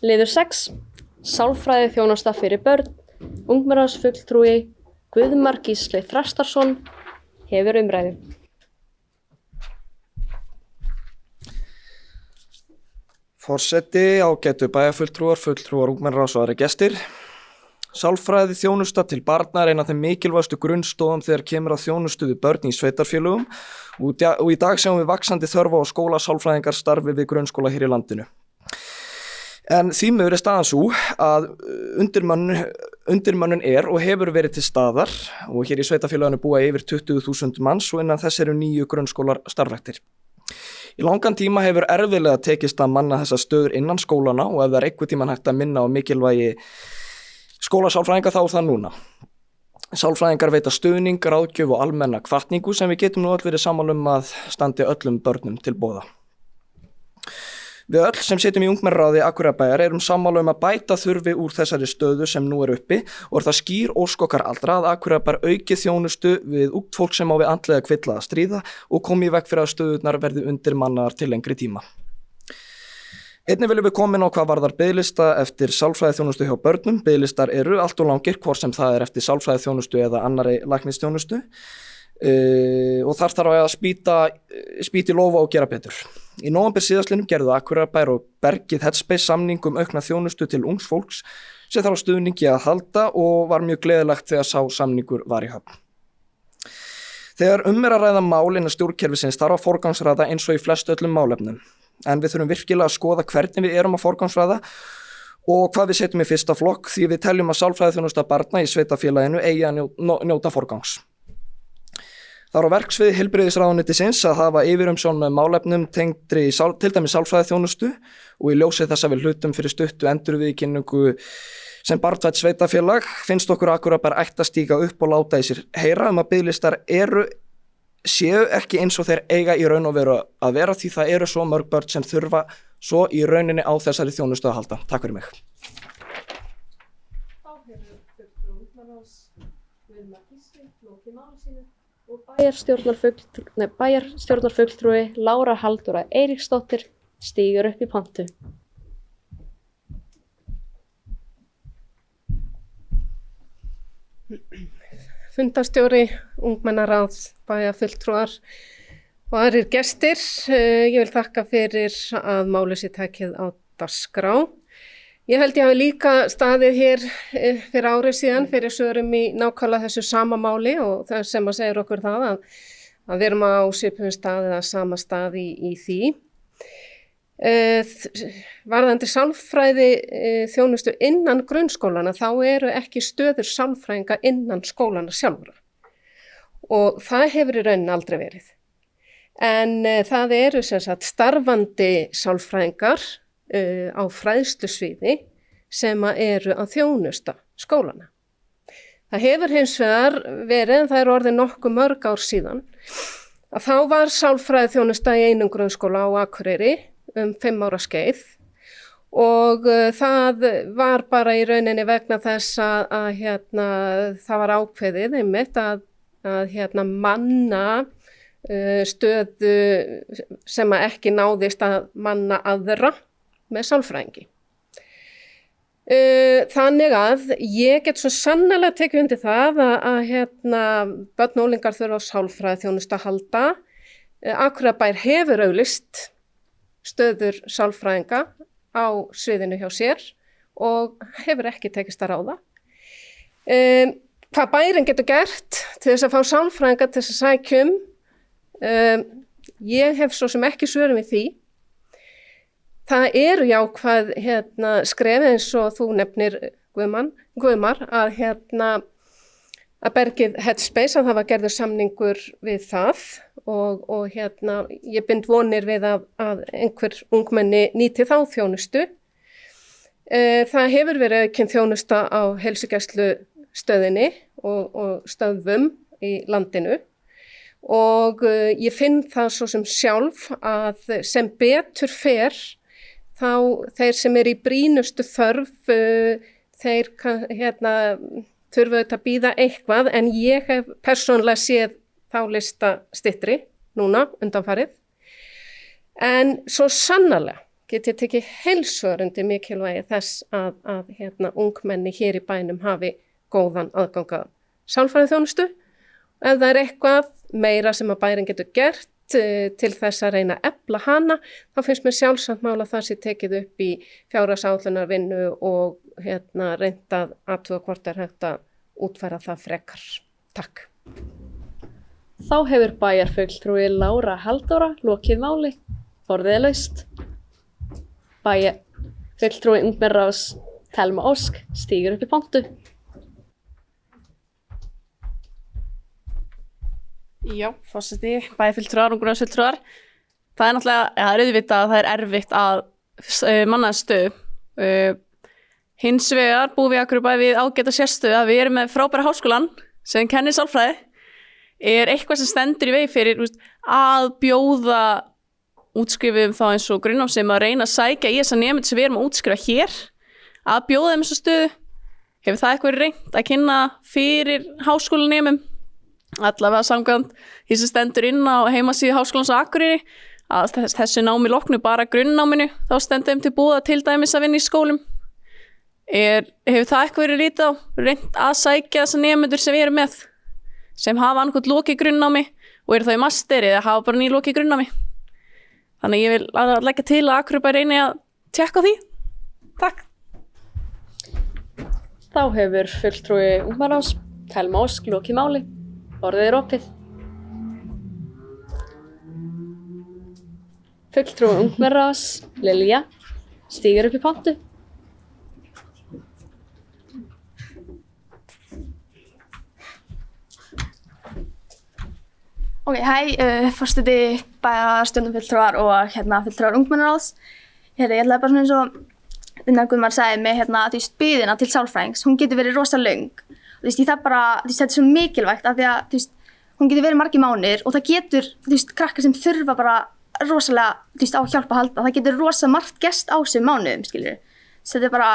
Liður 6. Sálfræði þjónusta fyrir börn. Ungmennaráðsfulltrúi Guðmar Gísli Þrastarsson hefur umræðu. Forseti, ágætu bæjarfulltrúar, fulltrúar ungmennaráðs og aðrir gestir. Sálfræði þjónusta til barna er ein af þeim mikilvægustu grunnstoðum þegar kemur að þjónustu við börn í sveitarfélögum og í dag sjáum við vaxandi þörf á skólasálfræðingar starfi við grunnskóla hér í landinu. En því miður er staðan sú að undirmönnun er og hefur verið til staðar og hér í sveitarfélaginu búa yfir 20.000 manns og innan þess eru 9 grunnskólar starfræktir. Í langan tíma hefur erfiðlega tekist að manna þessar stöður innan skólana og ef það er einhvern tímann hægt að minna á mikilvægi skólasálfræðinga þá er það núna. Sálfræðingar veita stuðning, ráðgjöf og almenna hvatningu sem við getum nú öll verið sammála að standi öllum börnum til boða. Við öll sem sitjum í ungmennaráði Akureyrarbæjar erum sammála að bæta þurfi úr þessari stöðu sem nú er uppi og það skýr ósk okkar allra að Akureyrarbær auki þjónustu við ungt fólk sem á við andlega kvilla að stríða og komi í veg fyrir að stöðurnar verði undirmannaðar til lengri tíma. Einnig viljum við koma inn á hvað varðar biðlista eftir sálfræðiþjónustu hjá börnum. Biðlistar eru allt og langir, hvort sem það er eftir sálfræðiþjónustu eða annarri læknisþjónustu. Og þar þarf að spýta í lofa og gera betur. Í nóvember síðastliðnum gerðu Akureyrarbær og Bergið Headspace samning aukna þjónustu til ungs fólks sem þarf á stuðningi að halda og var mjög gleðilegt þegar sá samningur var í höfn. Þegar er að ræða mál innan stjórnkerfisins þarf að forgangsraða eins og í flest öllum málefnum. En við þurfum virkilega að skoða hvernig við erum að forgangsraða og hvað við setjum í fyrsta flokk því við teljum að sálfræðiþjónusta barna í sveitarfélaginu eigi að njóta forgangs. Það er á verksviði heilbrigðisráðuneytisins að hafa yfirumsjón með málefnum tengdri til dæmis sálfræðiþjónustu og í ljósi þess að við hlutum fyrir stuttu endurviðurkenningu sem barnvænt sveitarfélag finnst okkur Akureyrarbær ætti að stíga upp og láta í sér heyra að biðlistar séu ekki eins og þeir eiga í raun og veru að vera því það eru svo mörg börn sem þurfa svo í rauninni á þessari þjónustu að halda. Takk fyrir mig. Þá hefur fulltrúi ungmennaráðs Guðmar Gísli lokið máli sínu og bæjarstjórnarfulltrúi Lára Halldóra Eiríksdóttir stígur upp í pontu. Fundarstjóri, ungmennaráð, bæjarfulltrúar og aðrir gestir. Ég vil þakka fyrir að málið sé tekið á dagskrá. Ég held ég hafi líka staðið hér fyrir árið síðan fyrir svörum í nákvæmlega þessu sama máli og það sem að segja okkur það að við erum á svipuðum staði eða sama staði í því. Varðandi sálfræði þjónustu innan grunnskólana þá eru ekki stöður sálfræðinga innan skólana sjálfra og það hefur í rauninni aldrei verið. En það eru sem sagt starfandi sálfræðingar á fræðslusviði sem eru að þjónusta skólana. Það hefur hins vegar verið, en það er orðið nokkuð mörg ár síðan, að þá var sálfræði þjónusta í einum grunnskóla á Akureyri 5 ára skeið og það var bara í rauninni vegna þess að það var ákveðið einmitt að manna stöðu sem að ekki náðist að manna aðra með sálfræðingi. Þannig að ég get svo sannarlega tekið undir það að börn og unglingar þurfa á sálfræði þjónustu að halda. Akureyrarbær hefur auglýst stöður sálfræðinga á sviðinu hjá sér og hefur ekki tekist að ráða. Hvað bærinn getur gert til þess að fá sálfræðinga til þess að sækja ég hef svo sem ekki svörum við því. Það eru jákvæð skref eins og þú nefnir Guðmar að Bergið Headspace að það var gerður samningur við það og ég bind vonir við að einhver ungmenni nýti þá þjónustu. Það hefur verið aukin þjónusta á heilsugæslustöðinni og stöðvum í landinu og ég finn það svo sem sjálf að sem betur fer þá þeir sem eru í brýnustu þörf, þeir þurfa auðvitað að bíða eitthvað en ég hef persónulega séð þá lista styttri núna undanfarið. En svo sannarlega get ég tekið heilsvörandi mikilvægi þess að ungmenni hér í bænum hafi góðan aðgang að sálfræðiþjónustu. Ef það eitthvað meira sem að bærin getur gert til þess að reyna að efla hana, þá finnst mér sjálfsagt mál að það sé tekið upp í fjárhagsáætlunarvinnu og reynt að athuga hvort hægt að útfæra það frekar. Takk. Þá hefur bæjarfulltrúi Lára Halldóra lokið máli. Orðið er laust. Bæjarfulltrúi ungmennaráðs Thelma Ósk stígur upp í pontu. Já, forseti, bæjarfulltrúar, ungmennaráðsfulltrúar. Það er náttúrulega, það er auðvitað að það er erfitt að manna stöðu. Hins vegar búum við Akureybæ við ágæta sérstöðu að við erum með frábæra háskólann sem kennir sálfræði. Er eitthvað sem stendur í vegi fyrir að bjóða útskrifum þá eins og grunnám sem að reyna að sækja í þessa nemendur sem við erum að útskrifa hér, að bjóða þeim þessa stöðu? Hefur það eitthvað reynt að kynna fyrir háskólanemum? Allavega samkvæmt því sem stendur inn á heimasíðu Háskólans á Akureyri að þessu námi loknu bara grunnnáminu, þá stendur þeim til boða til dæmis að vinna í skólum. Hefur það eitthvað verið lítið á, reynt að sækja þessa nemendur sem við erum með, sem hafa annað lokið grunnnámi og eru þá í masteri eða hafa bara nýlokið grunnnámi? Þannig ég vil að leggja til að Akureybæ reyni að tékka á því. Takk. Þá hefur fulltrúi ungmennaráðs Thelma Ósk lokið máli. Orðið er opið. Fulltrúi ungmennaráðs Lilja stígur upp í pontu. Ok, forseti bæjarstjórnum fulltrúar og fulltrúar ungmennaráðs. Ég ætlaði bara svona eins og Guðmar sagði með biðina til sálfræðings, hún getur verið rosa löng. Ég það bara, þetta er svo mikilvægt af því að hún getur verið margir mánuðir og það getur krakkar sem þurfa bara rosalega á hjálp að halda. Það getur rosa margt gerst á þessum mánuðum, skilur. Þetta er bara,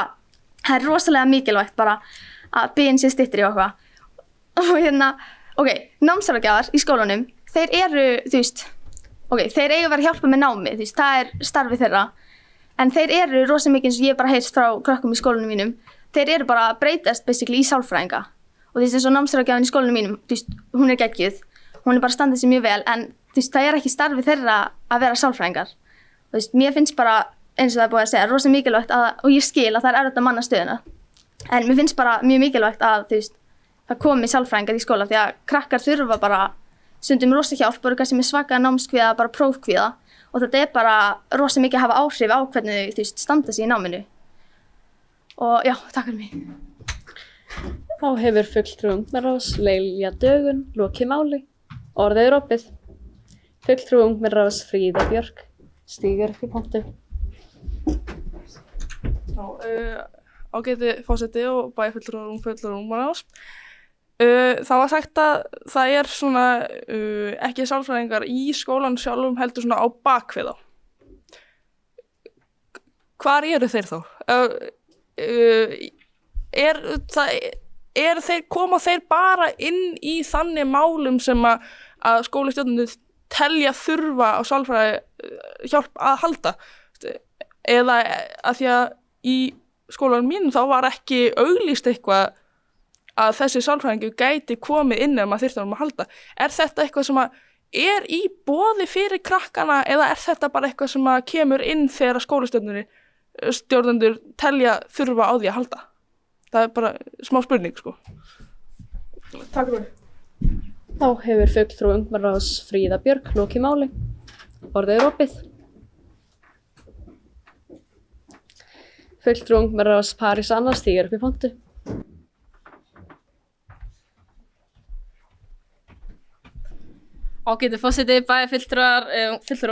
það er rosalega mikilvægt bara að biðin sé styttri og eitthvað. Og námsráðgjafar í skólanum, þeir eru, þeir eiga að vera að hjálpa með námi, það er starfið þeirra. En þeir eru rosa mikið eins og ég bara heyrst frá krökkum í skólanum mínum, þeir eru bara að breytast basically í sálfræðinga. Og eins og námsráðgjafinn í skólanum mínum, hún er geggjuð, hún er bara að standa sig mjög vel, en það er ekki starfið þeirra að vera sálfræðingar. Og mér finnst bara, eins og það er búið að segja, rosa mikilvægt og ég skil að það er erfitt að manna stöðuna. En mér finnst bara mjög mikilvægt að það komi sálfræðingar í skóla því að krakkar þurfa bara stundum rosa hjálp og kannski með svaka námskvíða, bara prófkvíða og þetta er bara rosa mikið að hafa áhrif á hvernig þau standa sig í náminu. Og já, takk fyrir mig. Þá hefur fulltrúi ungmennaráðs Lilja Dögun lokið máli. Orðið er opið. Fulltrúi ungmennaráðs Fríða Björk stígur upp í pontu. Ágæti forseti og bæjarfulltrúar ungmennaráðs. Það var sagt að það er svona ekki sálfræðingar í skólanum sjálfum heldur svona á bakvið þá. Hvar eru þeir þá? Koma þeir bara inn í þannig málum sem að skólastjórnendur telja þurfa á sálfræði hjálp að halda? Eða að því að í skólanum mínum þá var ekki auglýst eitthvað að þessi sálfræðingur gæti komið inn ef maður þyrfti að halda. Er þetta eitthvað sem er í boði fyrir krakkana eða er þetta bara eitthvað sem kemur inn þegar skólastjórnendur telja þurfa á því að halda? Það er bara smá spurning, sko. Takk fyrir. Þá hefur fulltrúi ungmennaráðs Fríða Björk lokið máli. Orðið er opið. Fulltrúi ungmennaráðs París Anna stígur upp í pontu. Ágæti forseti, bæjarfulltrúar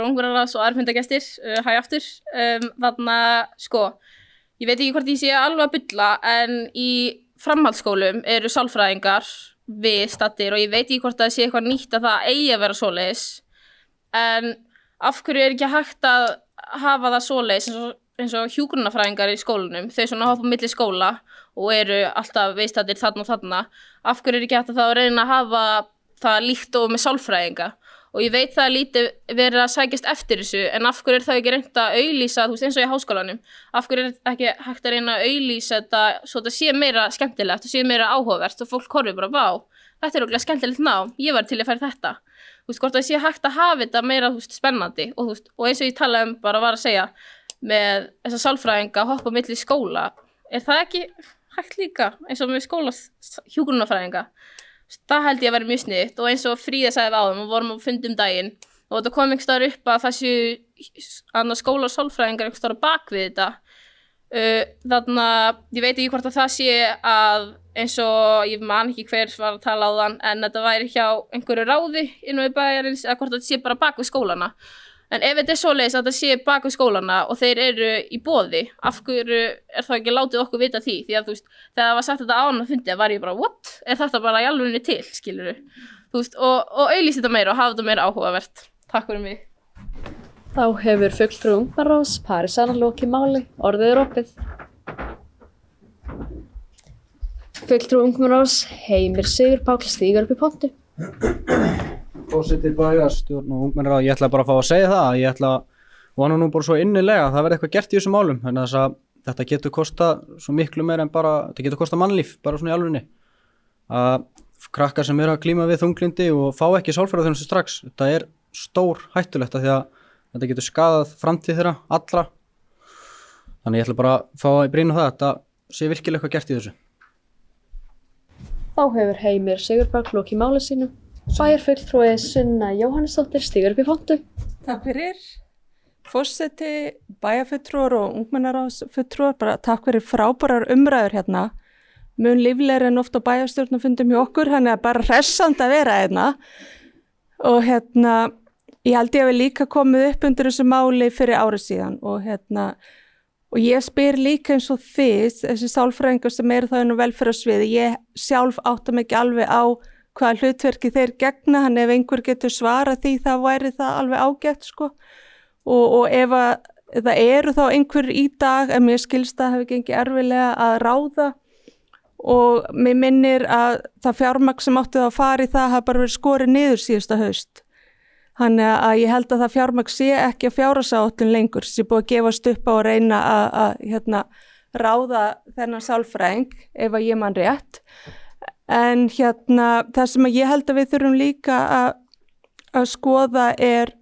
ungmennaráðs og aðalfundargestir, hæ aftur. Ég veit ekki hvort ég sé alveg að bulla, en í framhaldsskólum eru sálfræðingar við staddir og ég veit ekki hvort það sé eitthvað nýtt að það eigi að vera svoleiðis. En af hverju er ekki hægt að hafa það svoleiðis eins og hjúkrunarfræðingar í skólanum? Þau svona hoppa á milli skóla og eru alltaf viðstaddir þarna og þarna. Af hverju er ekki hægt að það reyna að hafa það líkt og með sálfræðinga og ég veit það lítið verið að sækjast eftir þessu, en af hverju það ekki reynt að auglýsa, þú veist, eins og í háskólanum, af hverju ekki hægt að reyna að auglýsa þetta svo þetta sé meira skemmtilegt og sé meira áhugavert og fólk horfir bara, vá, þetta örugglega skemmtilegt nám, ég var til að fara þetta. Þú veist, hvort það sé hægt að hafa þetta meira, þú veist, spennandi og, þú veist, og eins og ég talaði bara var að segja með þessa sálfræðinga að hoppa milli skóla, það ekki hægt líka eins og með hjúkrunarfræðinga? Það held ég að vera mjög sniðugt og eins og Fríða sagði áðan, við vorum á fundum daginn og þetta kom einhvers staðar upp að það séu skóla og sálfræðingar einhvers staðar á bak við þetta. Þannig að ég veit ekki hvort að það sé að eins og ég man ekki hver var að tala á þann en þetta væri hjá einhverju ráði innan við bæjarins eða hvort þetta sé bara bak við skólana. En ef þetta svoleiðis að þetta sé bak við skólana og þeir eru í boði, af hverju þá ekki látið okkur vita því? Því að þú veist, þegar það var sagt þetta án að fundi, var ég bara, what? Er þetta bara í alvörunni til, skilurðu? Þú veist, og auglýsa þetta meira og hafa þetta meira áhugavert. Takk fyrir mig. Þá hefur fulltrúi ungmennaráðs Parísar lokið máli, orðið opið. Fulltrúi ungmennaráðs Heimir Sigur Páll stígur upp í pontu. Forseti bæjarstjórn og ungmennaráð, ég ætla bara að fá að segja það, ég ætla vona nú bara svo innilega að það verði eitthvað gert í þessum málum, en þess að þetta getur kostað svo miklu meira en bara, þetta getur kostað mannlíf, bara svona í alvörunni. Að krakkar sem eru að glíma við þunglyndi og fá ekki sálfræðiþjónustu strax, þetta er stór hættulegt af því að þetta getur skaðað framtíð þeirra allra. Þannig ég ætla bara að fá að brýna það, þetta sé virkilega eitthvað gert í þessu. Þá hefur Heimir Sigur Páll lokið máli sínu. Bæjarfulltrúi Sunna Jóhannesdóttir stígur upp í pontu. Takk fyrir. Forseti, bæjarfulltrúar og ungmennaráðsfulltrúar, bara takk fyrir frábærar umræður hérna. Mun líflegri en oft á bæjarstjórnarfundum hjá okkur, þannig að bara hressandi að vera hérna. Og ég held ég hafi líka komið upp undir þessu máli fyrir árið síðan og ég spyr líka eins og þið, þessi sálfræðingar sem eru það inn á velferðarsviði, ég sjálf átta mig ekki alveg á hvaða hlutverki þeir gegna, hann ef einhver getur svarað því þá væri það alveg ágætt sko og ef það eru þá einhver í dag, en mér skilst það hefur gengið erfilega að ráða og mér minnir að það fjármagn sem átti það að fara í það hafa bara verið skorið niður síðasta haust. Þannig að ég held að það fjármagn sé ekki að fjárhagsáætlun lengur, sem búið að gefast upp á að reyna að ráða þennan sálfræðing ef að ég man rétt. En það sem ég held að við þurfum líka að skoða er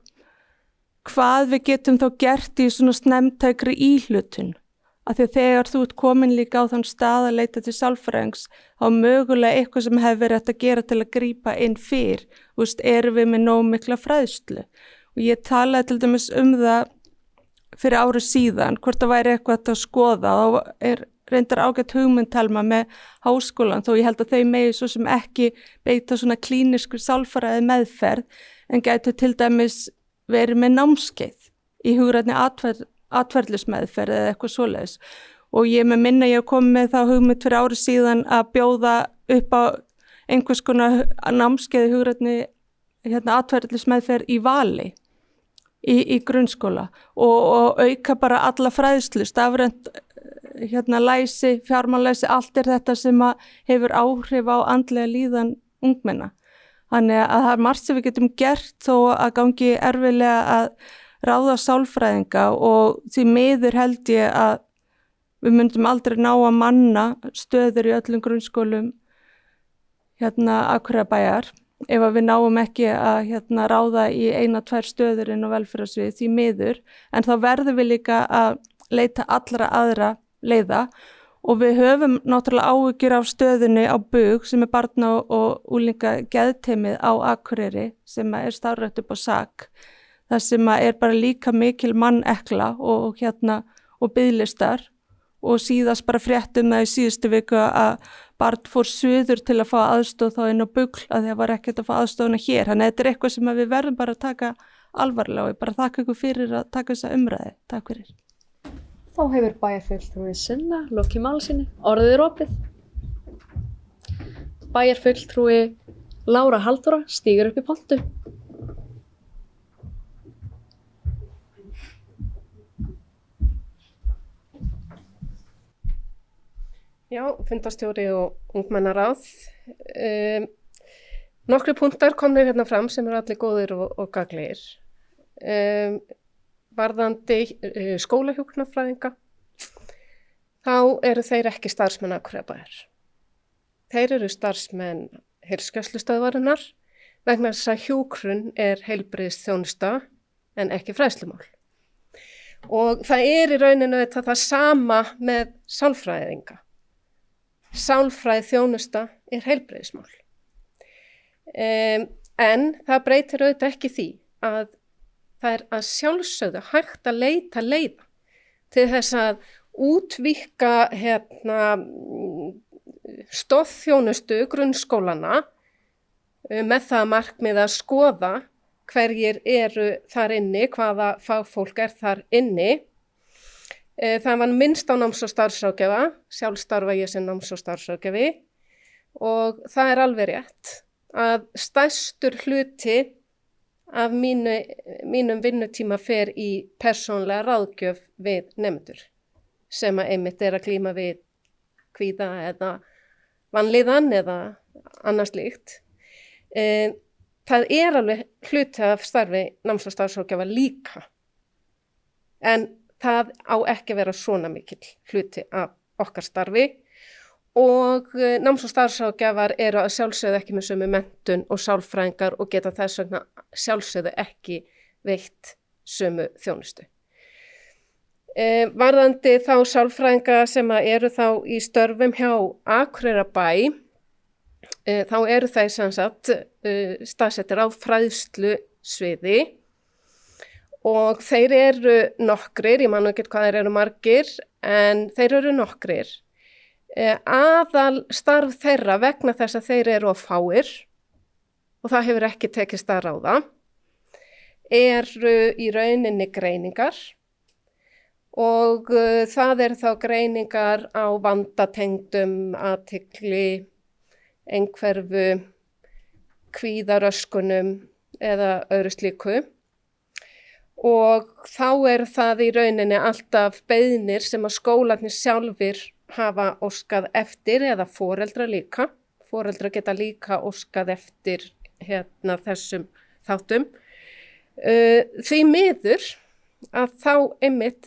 hvað við getum þá gert í svona snemmtækri íhlutun. Af því að þegar þú ert komin líka á þann stað að leita til sálfræðings, þá mögulega eitthvað sem hefur verið hægt að gera til að grípa inn fyrr. Þú veist, erum við með nóg mikla fræðslu? Og ég talaði til dæmis það fyrir árið síðan, hvort það væri eitthvað að skoða. Þá er reyndar ágætt hugmyndtelma með háskólan, þó ég held að þau megi svo sem ekki beita svona klínisku sálfræði meðferð, en gætu til dæmis verið með námskeið í hugrænni atferðlismeðferð eða eitthvað svoleiðis. Og ég með minna ég kom með þá hugmynd fyrir árið síðan að bjóða upp á einhvers konar námskeið í hugrænni atferðlismeðferð í Vali í grunnskóla og auka bara alla fræðslu, stafrænt læsi, fjármálæsi, allt er þetta sem hefur áhrif á andlega líðan ungmenna. Þannig að það er margt sem við getum gert þó að gangi erfilega að ráða sálfræðinga og því miður held ég að við myndum aldrei ná að manna stöður í öllum grunnskólum Akureyrarbæjar ef að við náum ekki að ráða í 1-2 stöður inn á velferðarsviði því miður, en þá verðum við líka að leita allra aðra leiða og við höfum náttúrulega áhyggjur af stöðunni á BUG sem er barna- og unglinga geðteymið á Akureyri sem er starfrætt upp á SAK, þar sem er bara líka mikil mannekla og biðlistar og síðast bara fréttum það í síðustu viku að barn fór suður til að fá aðstoð þá inn á BUGL að það var ekkert að fá aðstofuna hér, þannig að þetta er eitthvað sem við verðum bara að taka alvarlega og ég bara þakka ykkur fyrir að taka þessa umræði. Takk fyrir. Þá hefur bæjarfulltrúi Sunna lokið máli sínu, orðið er opið. Bæjarfulltrúi Lára Halldóra stígur upp í pontu. Já, fundarstjóri og ungmennaráð. Nokkri punktar komnir hérna fram sem eru allir góðir og gagnlegir. Varðandi skólahjúkrunarfræðinga, þá eru þeir ekki starfsmenn Akureyrarbæjar. Þeir eru starfsmenn heilsugæslustöðvarinnar vegna þess að hjúkrun er heilbrigðisþjónusta en ekki fræðslumál. Og það er í rauninu það sama með sálfræðinga. Sálfræði þjónusta er heilbrigðismál. En það breytir auðvitað ekki því að það er að sjálfsögðu hægt að leita leiða til þess að útvíkka stoðþjónustu grunnskólana með það markmið að skoða hverjir eru þar inni, hvaða fagfólk er þar inni. Það var minnst á náms- og starfsráðgjafa, sjálf starfa ég sem náms- og starfsráðgjafi og það er alveg rétt að stærstur hluti af mínum vinnutíma fer í persónlega ráðgjöf við nemendur sem að einmitt er að glíma við kvíða eða vanlíðan eða annað slíkt. Það er alveg hluti af starfi náms- og starfsráðgjafa líka en það á ekki að vera svona mikill hluti af okkar starfi og náms- og starfsráðgjafar eru að sjálfsögðu ekki með sömu menntun og sálfræðingar og geta þess vegna sjálfsögðu ekki veitt sömu þjónustu. Varðandi þá sálfræðinga sem eru þá í störfum hjá Akureyrarbæ, þá eru þeir sem sagt staðsettir á fræðslusviði og þeir eru nokkrir, ég man ekki hvað þeir eru margir, en þeir eru nokkrir. Aðal starf þeirra vegna þess að þeir eru of fáir og það hefur ekki tekist að ráða, eru í rauninni greiningar og það eru þá greiningar á vandatengdum, athygli, einhverfu, kvíðaröskunum eða öðru slíku. Og þá er það í rauninni alltaf beiðnir sem að skólarnir sjálfir hafa óskað eftir eða foreldrar líka. Foreldrar geta líka óskað eftir þessum þáttum. Því miður að þá einmitt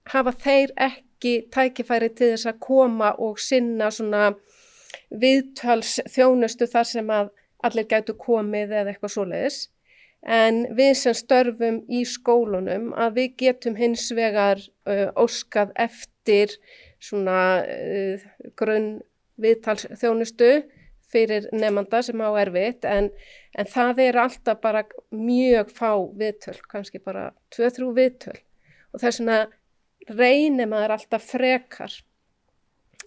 hafa þeir ekki tækifæri til þess að koma og sinna svona viðtalsþjónustu þar sem að allir gætu komið eða eitthvað svoleiðis. En við sem störfum í skólunum að við getum hins vegar óskað eftir svona grunn viðtalsþjónustu fyrir nemanda sem á erfitt en það er alltaf bara mjög fá viðtöl, kannski bara 2-3 viðtöl og þess vegna reynir maður alltaf frekar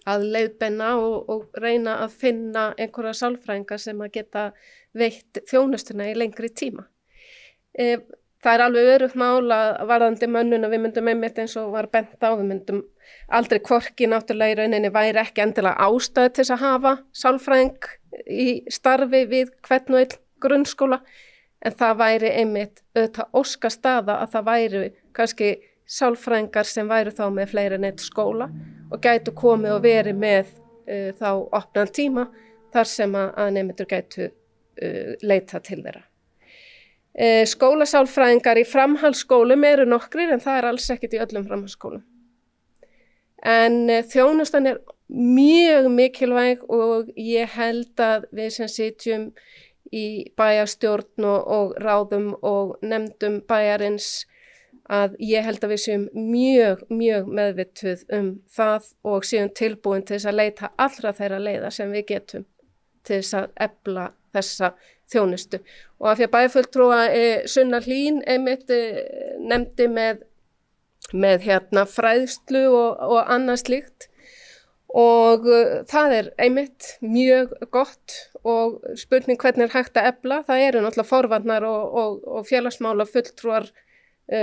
að leiðbeina og reyna að finna einhverja sálfræðinga sem að geta veitt þjónustuna í lengri tíma. Það er alveg öruggt mál að varðandi mönnun að við myndum einmitt eins og var bent á, við myndum aldrei hvorki náttúrulega í rauninni væri ekki endilega ástæðu til þess að hafa sálfræðing í starfi við hvern og einn grunnskóla en það væri einmitt auðvitað óskastaða að það væri kannski sálfræðingar sem væru þá með fleiri en einn skóla og gætu komið og verið með þá opnan tíma þar sem að nemendur gætu leita til þeirra. Skólasálfræðingar í framhaldsskólum eru nokkrir en það er alls ekkert í öllum framhaldsskólum. En þjónustan er mjög mikilvæg og ég held að við sem sitjum í bæjarstjórn og ráðum og nefndum bæjarins að ég held að við séum mjög meðvituð það og séum tilbúin til þess að leita allra þeirra leiða sem við getum til þess að efla þessa þjónustu. Og af því að bæjarfulltrúa Sunna Hlín einmitt nefndi með fræðslu og annað slíkt og það er einmitt mjög gott og spurning hvernig er hægt að efla. Það eru náttúrulega forvarnar og félagsmála fulltrúar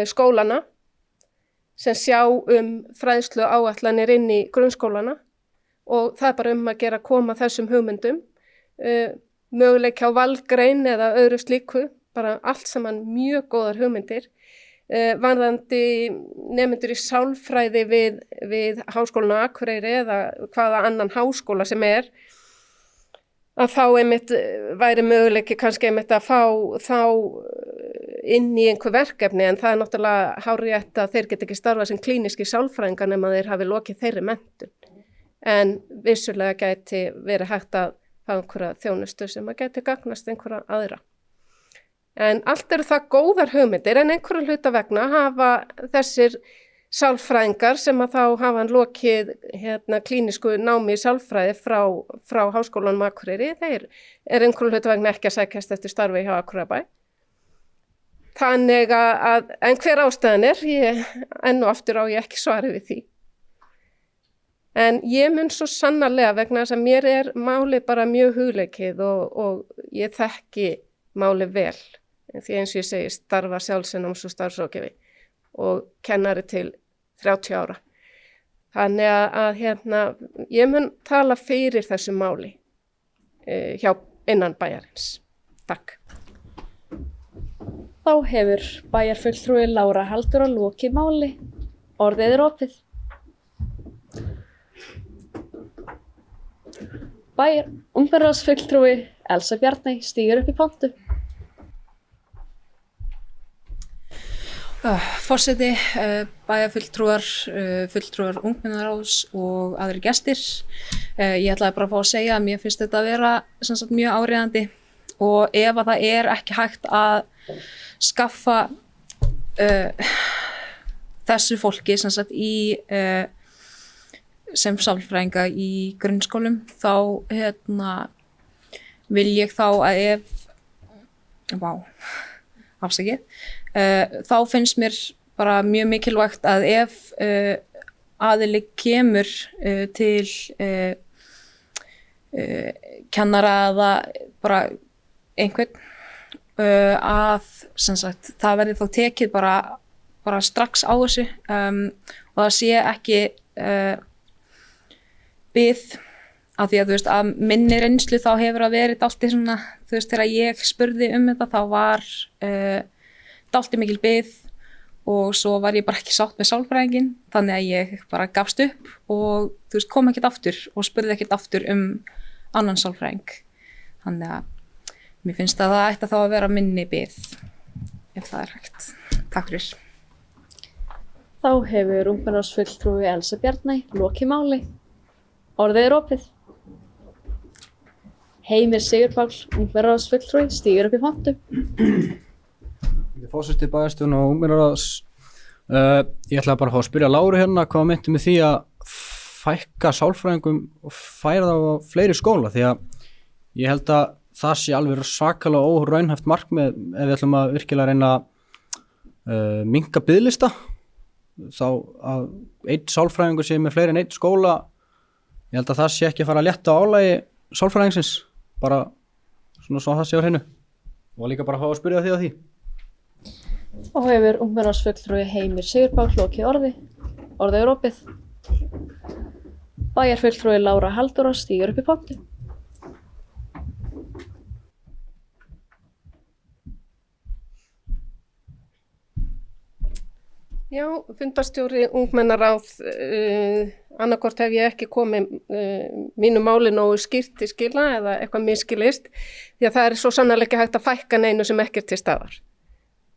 skólana sem sjá fræðslu áætlanir inn í grunnskólana og það er bara að gera koma þessum hugmyndum. Möguleiki á valgrein eða öðru slíku, bara allt saman mjög góðar hugmyndir. Varðandi nemendur í sálfræði við Háskólann á Akureyri eða hvaða annan háskóla sem er, að þá einmitt væri möguleiki kannski einmitt að fá þá inn í einhver verkefni, en það er náttúrulega hárrétt að þeir get ekki starfa sem klíníski sálfræðingar nema þeir hafi lokið þeirri menntun. En vissulega gæti verið hægt að fá einhverja þjónustu sem að gæti gagnast einhverja aðra. En allt eru það góðar hugmyndir, en einhverju hluta vegna hafa þessir sálfræðingar sem að þá hafa hann lokið klínísku námi í sálfræði frá Háskólanum Akureyri, þeir einhverju hluta vegna ekki að sækjast eftir starfi hjá Akureyrarbæ. Þannig að, en hver ástæðan enn og aftur á ég ekki svari við því. En ég mun svo sannarlega vegna þess að mér málið bara mjög hugleikið og ég þekki málið vel. Því eins og ég segi starfa sjálfsnáms og starfsráðgjafi og kennari til 30 ára. Þannig að ég mun tala fyrir þessu máli hjá innan bæjarins. Takk. Þá hefur bæjarfulltrúi Lára Halldóra lokið máli. Orðið er opið. Ungmennaráðsfulltrúi Elsa Bjarney stígur upp í pontu. Forseti, bæjarfulltrúar, fulltrúar ungmennaráðs og aðrir gestir. Ég ætlaði bara að fá að segja að mér finnst þetta að vera mjög áríðandi og ef að það er ekki hægt að skaffa þessu fólki sem sálfræðinga í grunnskólum þá vil ég þá að þá finnst mér bara mjög mikilvægt að ef aðili kemur til kennara eða bara einhvern að það verði þá tekið bara strax á þessu og það sé ekki bið af því að að minni reynslu þá hefur að verið dálítið svona þegar ég spurði þetta þá var dálítið mikil bið og svo var ég bara ekki sátt með sálfræðinginn þannig að ég bara gafst upp og kom ekkert aftur og spurði ekkert aftur annan sálfræðing þannig að mér finnst að það ætti þá að vera minni bið ef það er hægt. Takk fyrir. Þá hefur ungmennaráðsfulltrúi Elsa Bjarney lokið máli. Orðið er opið. Heimir Sigurpáll, ungmennaráðsfulltrúi, stígur upp í pontu. Forseti bæjarstjórn og ungmennaráðs. Ég ætlaði bara að fá að spyrja Láru hérna hvað meinti með því að fækka sálfræðingum og færa það á fleiri skóla því að ég held að það sé alveg svakalega óraunhæft markmið ef við ætlum að virkilega reyna að minnka biðlista þá að einn sálfræðingur sé með fleiri en einn skóla ég held að það sé ekki að fara að létta álagi sálfræðingsins bara svona svo að það sé á hreinu og líka bara að fá að spyrja því að því. Og hefur ungmennaráðsfulltrúi Heimir Sigurpáll lokið orði. Orðið er opið. Bæjarfulltrúi Lára Halldóra stígur upp í pontu. Já, fundarstjóri ungmennaráð, annarkvort hef ég ekki komið mínu máli nógu skýrt til skila eða eitthvað miskilist því að það er svo sannarlega ekki hægt að fækka neinu sem ekki er til staðar.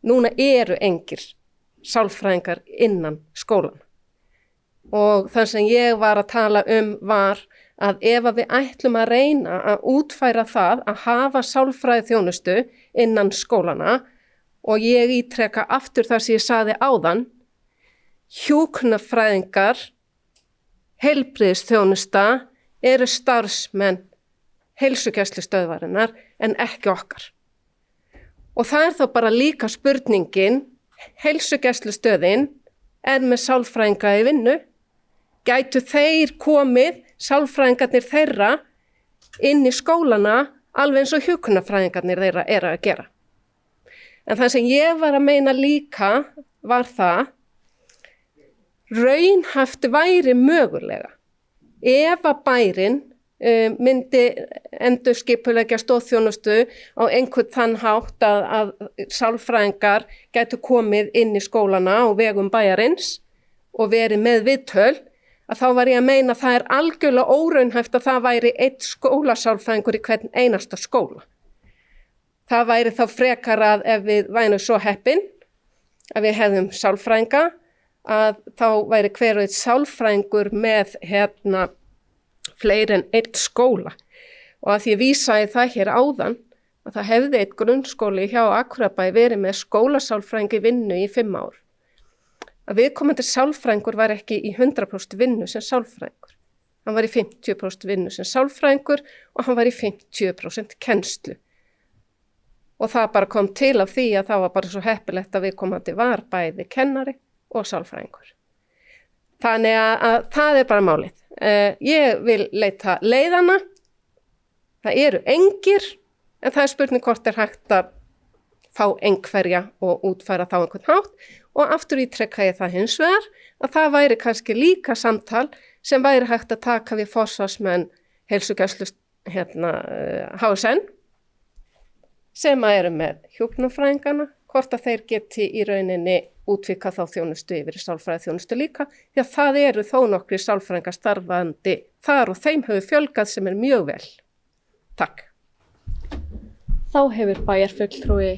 Núna eru engir sálfræðingar innan skólan og það sem ég var að tala var að ef að við ætlum að reyna að útfæra það að hafa sálfræði þjónustu innan skólana og ég ítreka aftur það sem ég sagði áðan, hjúkrunarfræðingar, heilbrigðisþjónusta eru starfsmenn heilsugæslustöðvarinnar en ekki okkar. Og það er þá bara líka spurningin, heilsugæslustöðin með sálfræðinga í vinnu. Gætu þeir komið, sálfræðingarnir þeirra, inn í skólana alveg eins og hjúkrunarfræðingarnir þeirra að gera. En það sem ég var að meina líka var það, raunhæft væri mögulega. Ef að bærinn myndi endurskipuleggja stoðþjónustu á einhvern þann hátt að sálfræðingar gætu komið inn í skólana og vegum bæjarins og verið með viðtöl, að þá var ég að meina að það er algjörlega óraunhæft að það væri einn skólasálfræðingur í hvern einasta skóla. Það væri þá frekar að ef við værum svo heppin, að við hefðum sálfræðinga, að þá væri hver og einn sálfræðingur með fleiri en einn skóla. Og að því ég vísaði það hér áðan, að það hefði einn grunnskóli hjá Akureyrarbæ verið með skólasálfræðingi vinnu í 5 ár. Að viðkomandi sálfræðingur var ekki í 100% vinnu sem sálfræðingur. Hann var í 50% vinnu sem sálfræðingur og hann var í 50% kennslu. Og það bara kom til af því að það var bara svo heppilegt að viðkomandi var bæði kennari og sálfræðingur. Þannig að það er bara málið. Ég vil leita leiðana. Það eru engir, en það er spurning hvort er hægt að fá einhverja og útfæra þá einhvern hátt. Og aftur ítrekka ég það hins vegar að það væri kannski líka samtal sem væri hægt að taka við forsvarsmenn heilsugæslu HSN sem eru með hjúkrunarfræðingana, hvort að þeir geti í rauninni útvikað þá þjónustu yfir í sálfræði þjónustu líka, því að það eru þó nokkri sálfræðingar starfandi þar og þeim hefur fjölgað sem er mjög vel. Takk. Þá hefur bæjarfulltrúi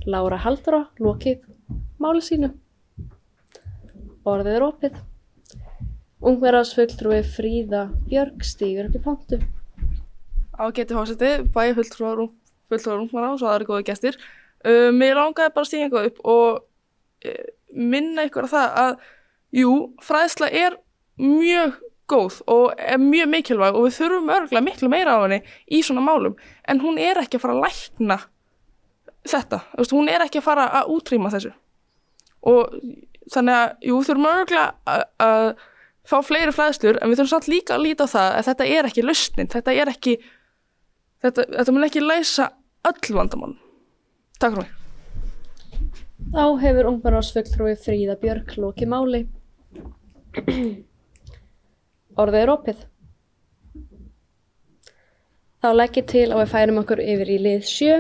Lára Halldóra lokið máli sínu. Orðið er opið. Ungmennaráðsfulltrúi Fríða Björk stígur upp í pontu. Ágæti forseti, bæjarfulltrúar ungmennaráðs og aðri góði gestir. Mér langaði bara að stíga eitthvað upp og minna ykkur á það að fræðsla er mjög góð og er mjög mikilvæg og við þurfum örugglega miklu meira á henni í svona málum, en hún er ekki að fara að lækna þetta, hún er ekki að fara að útrýma þessu. Og þannig að þurfum örugglega að fá fleiri fræðslur, en við þurfum samt líka að líta á það að þetta er ekki lausnin, þetta mun ekki leysa öll vandamál. Takk fyrir mig. Þá hefur ungmennaráðsfulltrúi Fríða Björk lokið máli. Orðið er opið. Þá legg ég til að við færum okkur yfir í lið 7.